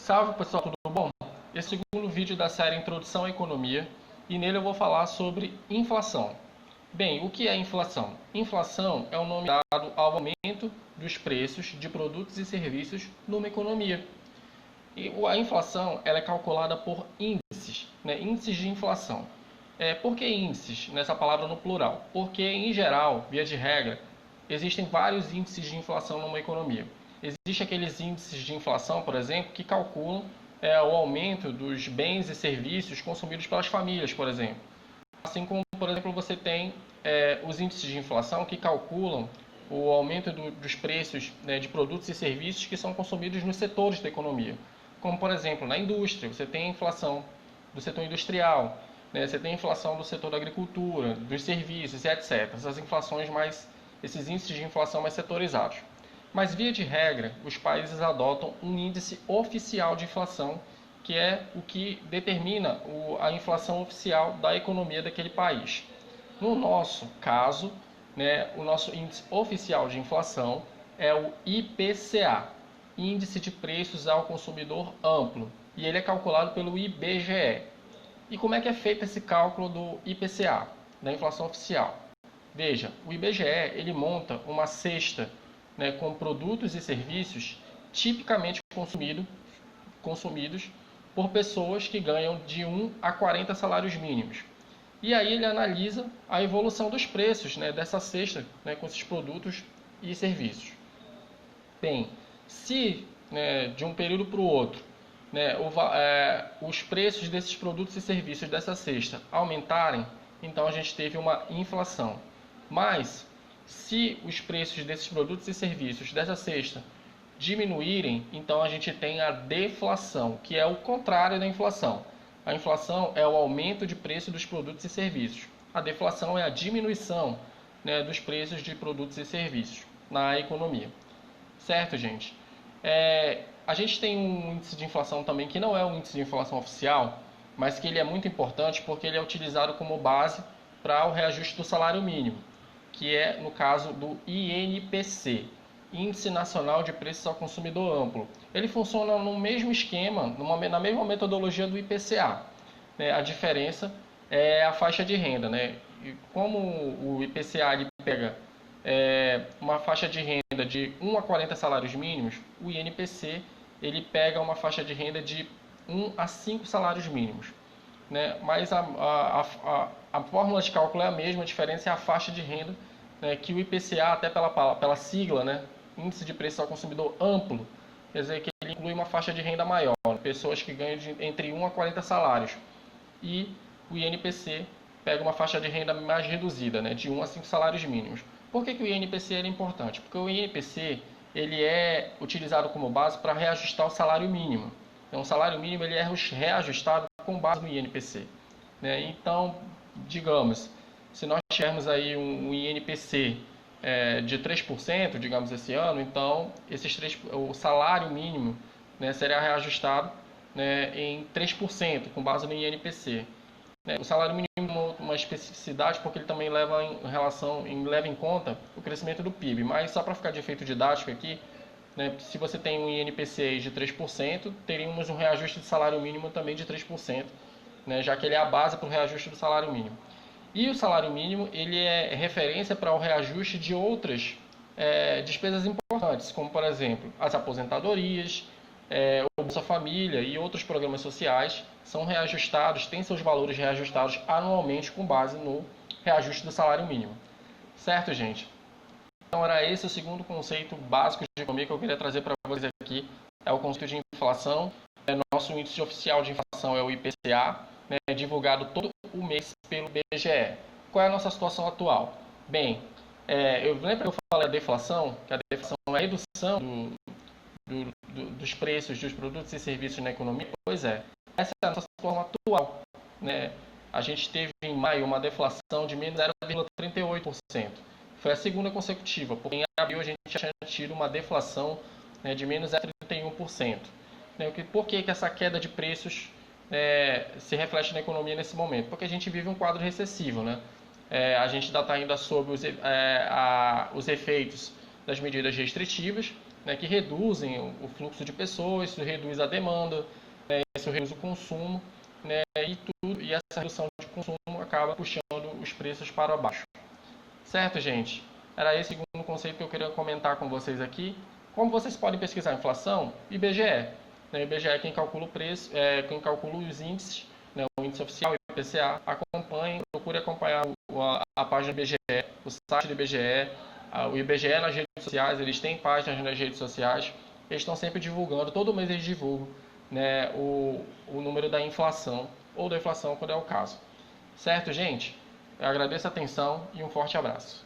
Salve pessoal, tudo bom? Esse é o segundo vídeo da série Introdução à Economia e nele eu vou falar sobre inflação. Bem, o que é inflação? Inflação é o nome dado ao aumento dos preços de produtos e serviços numa economia. E a inflação ela é calculada por índices, índices de inflação. Por que índices nessa palavra no plural? Porque, em geral, via de regra, existem vários índices de inflação numa economia. Existem aqueles índices de inflação, por exemplo, que calculam o aumento dos bens e serviços consumidos pelas famílias, por exemplo. Assim como, por exemplo, você tem os índices de inflação que calculam o aumento dos preços de produtos e serviços que são consumidos nos setores da economia. Como, por exemplo, na indústria, você tem a inflação do setor industrial, você tem a inflação do setor da agricultura, dos serviços, etc. Esses índices de inflação mais setorizados. Mas, via de regra, os países adotam um índice oficial de inflação, que é o que determina a inflação oficial da economia daquele país. No nosso caso, o nosso índice oficial de inflação é o IPCA, Índice de Preços ao Consumidor Amplo, e ele é calculado pelo IBGE. E como é que é feito esse cálculo do IPCA, da inflação oficial? Veja, o IBGE ele monta uma cesta com produtos e serviços tipicamente consumidos por pessoas que ganham de 1 a 40 salários mínimos. E aí ele analisa a evolução dos preços dessa cesta com esses produtos e serviços. Bem, se de um período para o outro os preços desses produtos e serviços dessa cesta aumentarem, então a gente teve uma inflação. Mas, se os preços desses produtos e serviços dessa cesta diminuírem, então a gente tem a deflação, que é o contrário da inflação. A inflação é o aumento de preço dos produtos e serviços. A deflação é a diminuição dos preços de produtos e serviços na economia. Certo, gente? A gente tem um índice de inflação também que não é um índice de inflação oficial, mas que ele é muito importante porque ele é utilizado como base para o reajuste do salário mínimo, que é no caso do INPC, Índice Nacional de Preços ao Consumidor Amplo. Ele funciona no mesmo esquema, na mesma metodologia do IPCA. A diferença é a faixa de renda. E como o IPCA ele pega uma faixa de renda de 1 a 40 salários mínimos, o INPC ele pega uma faixa de renda de 1 a 5 salários mínimos. Mas a fórmula de cálculo é a mesma, a diferença é a faixa de renda, que o IPCA, até pela sigla, Índice de Preço ao Consumidor Amplo, quer dizer que ele inclui uma faixa de renda maior, pessoas que ganham entre 1 a 40 salários. E o INPC pega uma faixa de renda mais reduzida, de 1 a 5 salários mínimos. Por que o INPC é importante? Porque o INPC ele é utilizado como base para reajustar o salário mínimo. Então, o salário mínimo ele é reajustado com base no INPC. Então, digamos, se nós tivermos aí um INPC de 3%, digamos, esse ano, então o salário mínimo será reajustado em 3%, com base no INPC. O salário mínimo é uma especificidade porque ele também leva em conta o crescimento do PIB, mas só para ficar de efeito didático aqui, se você tem um INPC de 3%, teríamos um reajuste de salário mínimo também de 3%, já que ele é a base para o reajuste do salário mínimo. E o salário mínimo ele é referência para o reajuste de outras despesas importantes, como, por exemplo, as aposentadorias, o Bolsa Família e outros programas sociais são reajustados, têm seus valores reajustados anualmente com base no reajuste do salário mínimo. Certo, gente? Então, era esse o segundo conceito básico de economia que eu queria trazer para vocês aqui, é o conceito de inflação. Nosso índice oficial de inflação é o IPCA, divulgado todo o mês pelo IBGE. Qual é a nossa situação atual? Bem, eu lembro que eu falei da deflação, que a deflação é a redução dos preços dos produtos e serviços na economia. Pois é, essa é a nossa situação atual. A gente teve em maio uma deflação de menos 0,38%. Foi a segunda consecutiva, porque em abril a gente já tinha tido uma deflação de menos 0,31%. Por que essa queda de preços se reflete na economia nesse momento? Porque a gente vive um quadro recessivo. A gente ainda está sob os efeitos das medidas restritivas, né, que reduzem o fluxo de pessoas, isso reduz a demanda, né, isso reduz o consumo, né, e essa redução de consumo acaba puxando os preços para baixo. Certo, gente? Era esse o segundo conceito que eu queria comentar com vocês aqui. Como vocês podem pesquisar a inflação? IBGE. O IBGE é quem calcula o preço, quem calcula os índices, né, o índice oficial, o IPCA. Acompanhe, procure acompanhar a página do IBGE, o site do IBGE, o IBGE nas redes sociais, eles têm páginas nas redes sociais, eles estão sempre divulgando, todo mês eles divulgam, né, o número da inflação, ou da inflação quando é o caso. Certo, gente? Eu agradeço a atenção e um forte abraço.